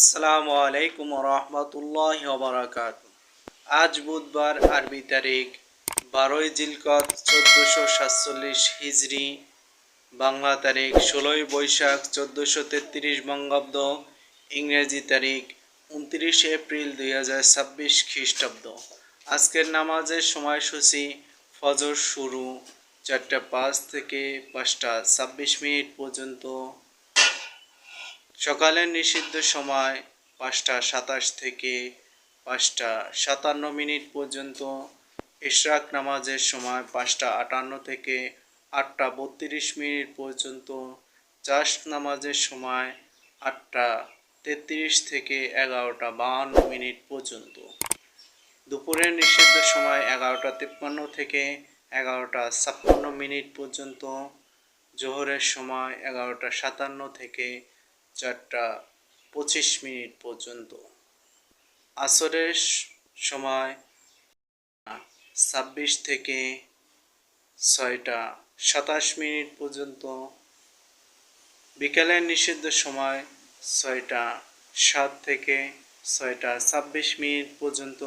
আসসালামু আলাইকুম রহমতুল্লাহ বারাকাত। আজ বুধবার, আরবি তারিখ 12ই জিলকদ 1447 হিজরি, বাংলা তারিখ 16ই বৈশাখ 1433 বঙ্গাব্দ, ইংরেজি তারিখ 29 এপ্রিল 2026 খ্রিস্টাব্দ। আজকের নামাজের সময়সূচি: ফজর শুরু 4টা 5 থেকে 5টা 26 পর্যন্ত। সকালের নিষিদ্ধ সময় 5টা 27 থেকে 5টা 57 পর্যন্ত। ইশরাক নামাজের সময় 5টা 58 থেকে 8টা 32 পর্যন্ত। চাষ নামাজের সময় 8টা 33 থেকে 11টা 52 পর্যন্ত। দুপুরের নিষিদ্ধ সময় 11টা 53 থেকে 11টা 56 পর্যন্ত। জোহরের সময় 11টা 57 থেকে 4টা 25 পর্যন্ত। আসরের সময় 26 থেকে 6টা 27 পর্যন্ত। বিকেলের নিষিদ্ধ সময় 6টা 7 থেকে 6টা 26 পর্যন্ত।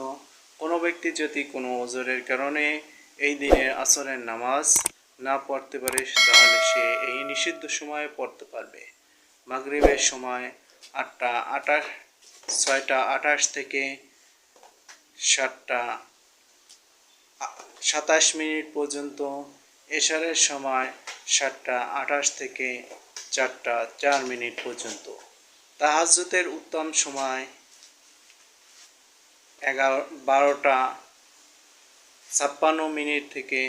কোনো ব্যক্তি যদি কোনো ওযরের কারণে এই দিনের আসরের নামাজ না পড়তে পারে, তাহলে সে এই নিষিদ্ধ সময়ে পড়তে পারবে। মাগরিবের সময় 6টা 28 থেকে 7টা 27 পর্যন্ত। এশারের সময় 7টা 28 থেকে 4টা 4 পর্যন্ত। তাহাজ্জুদের উত্তম সময় 12টা 56 থেকে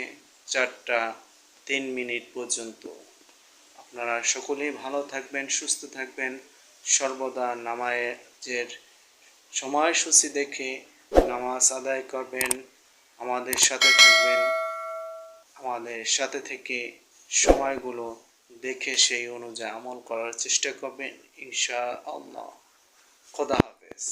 4টা 3 পর্যন্ত। আপনারা সকলেই ভালো থাকবেন, সুস্থ থাকবেন। সর্বদা নামাজের সময়সূচি দেখে নামাজ আদায় করবেন। আমাদের সাথে থাকবেন, আমাদের সাথে থেকে সময়গুলো দেখে সেই অনুযায়ী আমল করার চেষ্টা করবেন ইনশাআল্লাহ। খোদা হাফেজ।